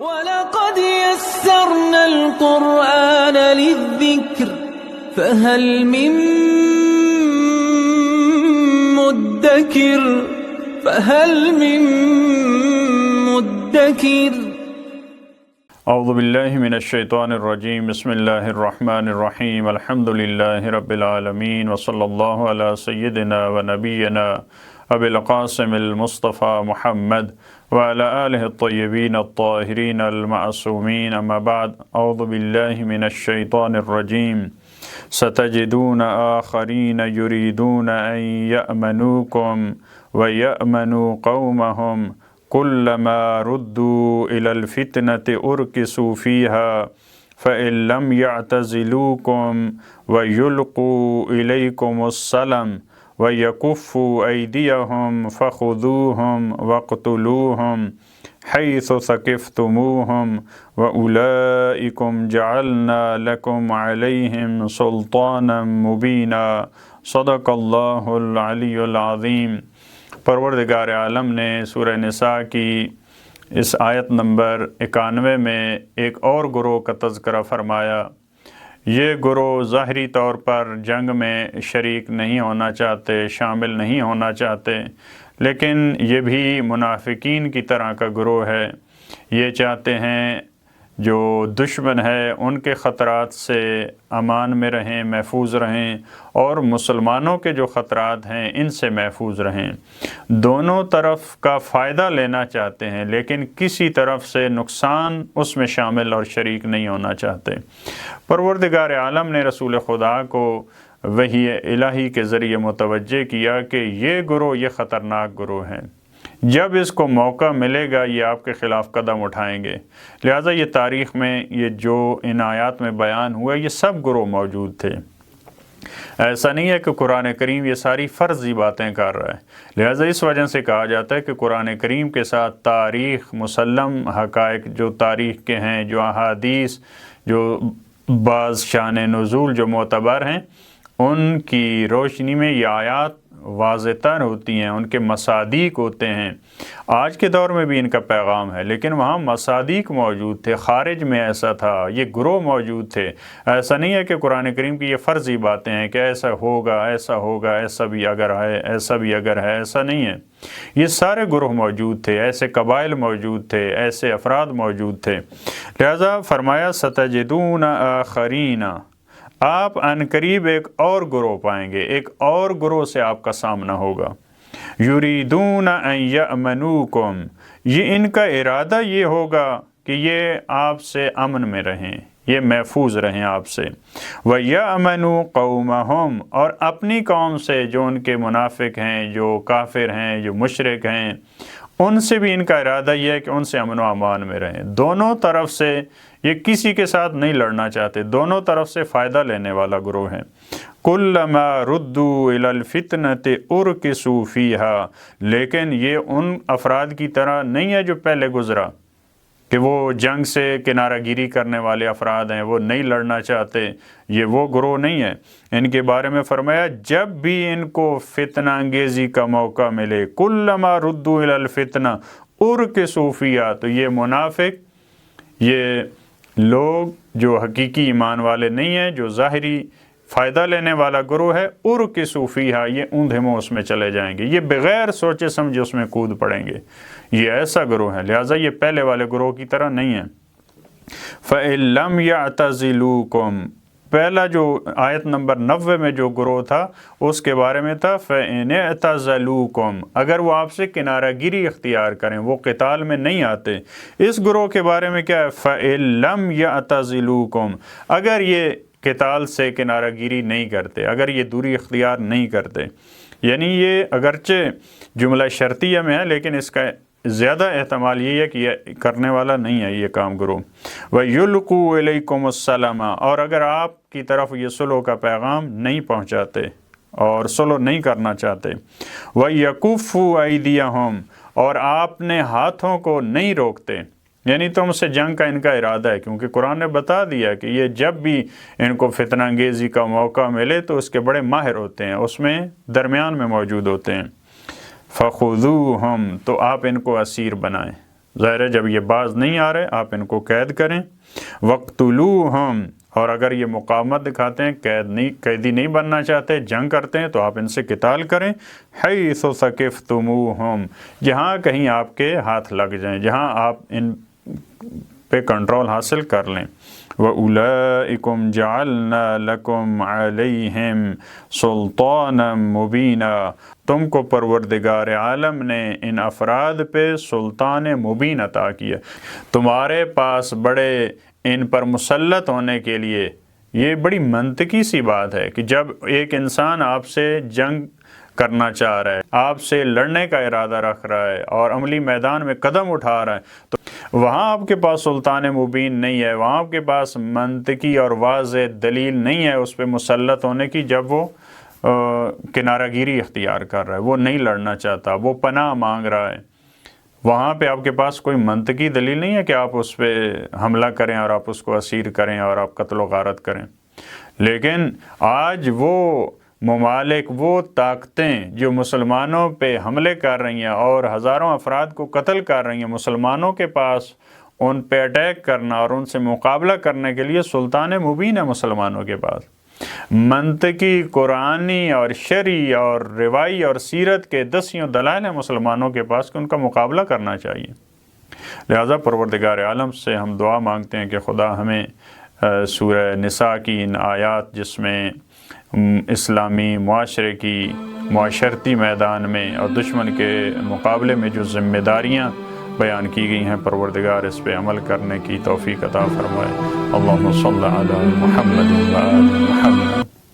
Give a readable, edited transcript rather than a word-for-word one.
وَلَقَدْ يَسَّرْنَا الْقُرْآنَ لِلذِّكْرِ فَهَلْ مِن مُدَّكِرٍ اعوذ باللہ من الشیطان الرجیم بسم اللہ الرحمن الرحیم الحمد للہ رب العالمین وصلی اللہ علی سیدنا و نبینا ابی القاسم المصطفى محمد وعلى آلہ الطیبین الطاہرین المعصومین اما بعد اعوذ باللہ من الشیطان الرجیم ستجدون آخرین یریدون ان یأمنوکم ویأمنوا قومهم كلما ردوا إلى الفتنة أركسوا فيها فإن لم يعتزلوكم ويلقوا إليكم السلم ويكفوا أيديهم فخذوهم واقتلوهم حيث ثقفتموهم وأولئكم جعلنا لكم عليهم سلطانا مبينا صدق الله العلي العظيم۔ پروردگار عالم نے سورہ نساء کی اس آیت نمبر 91 میں ایک اور گروہ کا تذکرہ فرمایا۔ یہ گروہ ظاہری طور پر جنگ میں شریک نہیں ہونا چاہتے، شامل نہیں ہونا چاہتے، لیکن یہ بھی منافقین کی طرح کا گروہ ہے۔ یہ چاہتے ہیں جو دشمن ہے ان کے خطرات سے امان میں رہیں، محفوظ رہیں، اور مسلمانوں کے جو خطرات ہیں ان سے محفوظ رہیں۔ دونوں طرف کا فائدہ لینا چاہتے ہیں لیکن کسی طرف سے نقصان اس میں شامل اور شریک نہیں ہونا چاہتے۔ پروردگار عالم نے رسول خدا کو وحی الہی کے ذریعے متوجہ کیا کہ یہ گروہ، یہ خطرناک گروہ ہیں، جب اس کو موقع ملے گا یہ آپ کے خلاف قدم اٹھائیں گے۔ لہٰذا یہ تاریخ میں یہ جو ان آیات میں بیان ہوا یہ سب گروہ موجود تھے۔ ایسا نہیں ہے کہ قرآن کریم یہ ساری فرضی باتیں کر رہا ہے، لہٰذا اس وجہ سے کہا جاتا ہے کہ قرآن کریم کے ساتھ تاریخ، مسلم حقائق جو تاریخ کے ہیں، جو احادیث، جو بعض شان نزول جو معتبر ہیں، ان کی روشنی میں یہ آیات واضح تر ہوتی ہیں، ان کے مصادیق ہوتے ہیں۔ آج کے دور میں بھی ان کا پیغام ہے لیکن وہاں مصادیق موجود تھے، خارج میں ایسا تھا، یہ گروہ موجود تھے۔ ایسا نہیں ہے کہ قرآن کریم کی یہ فرضی باتیں ہیں کہ ایسا ہوگا، ایسا ہوگا، ایسا بھی اگر ہے، ایسا بھی اگر ہے، ایسا نہیں ہے۔ یہ سارے گروہ موجود تھے، ایسے قبائل موجود تھے، ایسے افراد موجود تھے۔ لہذا فرمایا ستجدون آخرین، آپ عنقریب ایک اور گروہ پائیں گے، ایک اور گروہ سے آپ کا سامنا ہوگا۔ یریدون ان یأمنوکم، یہ ان کا ارادہ یہ ہوگا کہ یہ آپ سے امن میں رہیں، یہ محفوظ رہیں آپ سے۔ وَيَأْمَنُوا قَوْمَهُمْ، اور اپنی قوم سے جو ان کے منافق ہیں، جو کافر ہیں، جو مشرک ہیں، ان سے بھی ان کا ارادہ یہ ہے کہ ان سے امن و امان میں رہیں۔ دونوں طرف سے یہ کسی کے ساتھ نہیں لڑنا چاہتے، دونوں طرف سے فائدہ لینے والا گروہ ہے۔ کُلَّمَا رُدُّوا إِلَى الْفِتْنَةِ أُرْكِسُوا فِيهَا، لیکن یہ ان افراد کی طرح نہیں ہے جو پہلے گزرا کہ وہ جنگ سے کنارہ گیری کرنے والے افراد ہیں، وہ نہیں لڑنا چاہتے، یہ وہ گروہ نہیں ہے۔ ان کے بارے میں فرمایا جب بھی ان کو فتنہ انگیزی کا موقع ملے، کُلَّمَا رُدُّوا إِلَى الْفِتْنَةِ أُرْكِسُوا فِيهَا، تو یہ منافق، یہ لوگ جو حقیقی ایمان والے نہیں ہیں، جو ظاہری فائدہ لینے والا گروہ ہے، اُرْكِسُوا فِيهَا، یہ اوندھے منہ اس میں چلے جائیں گے، یہ بغیر سوچے سمجھے اس میں کود پڑیں گے۔ یہ ایسا گروہ ہے، لہٰذا یہ پہلے والے گروہ کی طرح نہیں ہے۔ فَإِن لَمْ يَعْتَزِلُوكُمْ، پہلا جو آیت نمبر 90 میں جو گروہ تھا اس کے بارے میں تھا فَإِنِ اعْتَزَلُوكُمْ، اگر وہ آپ سے کنارہ گیری اختیار کریں، وہ قتال میں نہیں آتے۔ اس گروہ کے بارے میں کیا ہے؟ فَإِن لَمْ يَعْتَزِلُوكُمْ، اگر یہ قتال سے کنارہ گیری نہیں کرتے، اگر یہ دوری اختیار نہیں کرتے، یعنی یہ اگرچہ جملہ شرطیہ میں ہے لیکن اس کا زیادہ احتمال یہ ہے کہ یہ کرنے والا نہیں ہے یہ کام گروہ۔ وَيُلْقُوا إِلَيْكُمُ السَّلَامَ، اور اگر آپ کی طرف یہ صلح کا پیغام نہیں پہنچاتے اور صلح نہیں کرنا چاہتے۔ وَيَكُفُّوا أَيْدِيَهُمْ، اور آپ نے ہاتھوں کو نہیں روکتے، یعنی تم سے جنگ کا ان کا ارادہ ہے، کیونکہ قرآن نے بتا دیا کہ یہ جب بھی ان کو فتنہ انگیزی کا موقع ملے تو اس کے بڑے ماہر ہوتے ہیں، اس میں درمیان میں موجود ہوتے ہیں۔ فَخُذُوهُمْ، تو آپ ان کو اسیر بنائیں، ظاہر ہے جب یہ باز نہیں آ رہے آپ ان کو قید کریں۔ وَاقْتُلُوهُمْ، اور اگر یہ مقاومت دکھاتے ہیں، قیدی نہیں بننا چاہتے، جنگ کرتے ہیں، تو آپ ان سے قتال کریں۔ حَيْثُ ثَقِفْتُمُوهُمْ، جہاں کہیں آپ کے ہاتھ لگ جائیں، جہاں آپ ان پہ کنٹرول حاصل کر لیں۔ وَأُولَئِكُمْ جَعَلْنَا لَكُمْ عَلَيْهِمْ سُلْطَانًا مُبِينًا، تم کو پروردگار عالم نے ان افراد پہ سلطان مبین عطا کیا، تمہارے پاس بڑے ان پر مسلط ہونے کے لیے۔ یہ بڑی منطقی سی بات ہے کہ جب ایک انسان آپ سے جنگ کرنا چاہ رہا ہے، آپ سے لڑنے کا ارادہ رکھ رہا ہے اور عملی میدان میں قدم اٹھا رہا ہے، تو وہاں آپ کے پاس سلطان مبین نہیں ہے، وہاں آپ کے پاس منطقی اور واضح دلیل نہیں ہے اس پہ مسلط ہونے کی۔ جب وہ کنارہ گیری اختیار کر رہا ہے، وہ نہیں لڑنا چاہتا، وہ پناہ مانگ رہا ہے، وہاں پہ آپ کے پاس کوئی منطقی دلیل نہیں ہے کہ آپ اس پہ حملہ کریں اور آپ اس کو اسیر کریں اور آپ قتل و غارت کریں۔ لیکن آج وہ ممالک، وہ طاقتیں جو مسلمانوں پہ حملے کر رہی ہیں اور ہزاروں افراد کو قتل کر رہی ہیں، مسلمانوں کے پاس ان پہ اٹیک کرنا اور ان سے مقابلہ کرنے کے لیے سلطان مبین ہے مسلمانوں کے پاس۔ منطقی، قرآنی اور شرعی اور روائی اور سیرت کے دسیوں دلائل ہیں مسلمانوں کے پاس کہ ان کا مقابلہ کرنا چاہیے۔ لہذا پروردگار عالم سے ہم دعا مانگتے ہیں کہ خدا ہمیں سورہ نساء کی ان آیات جس میں اسلامی معاشرے کی معاشرتی میدان میں اور دشمن کے مقابلے میں جو ذمہ داریاں بیان کی گئی ہیں، پروردگار اس پہ عمل کرنے کی توفیق عطا فرمائے۔ اللہم صلی علی محمد و آل محمد۔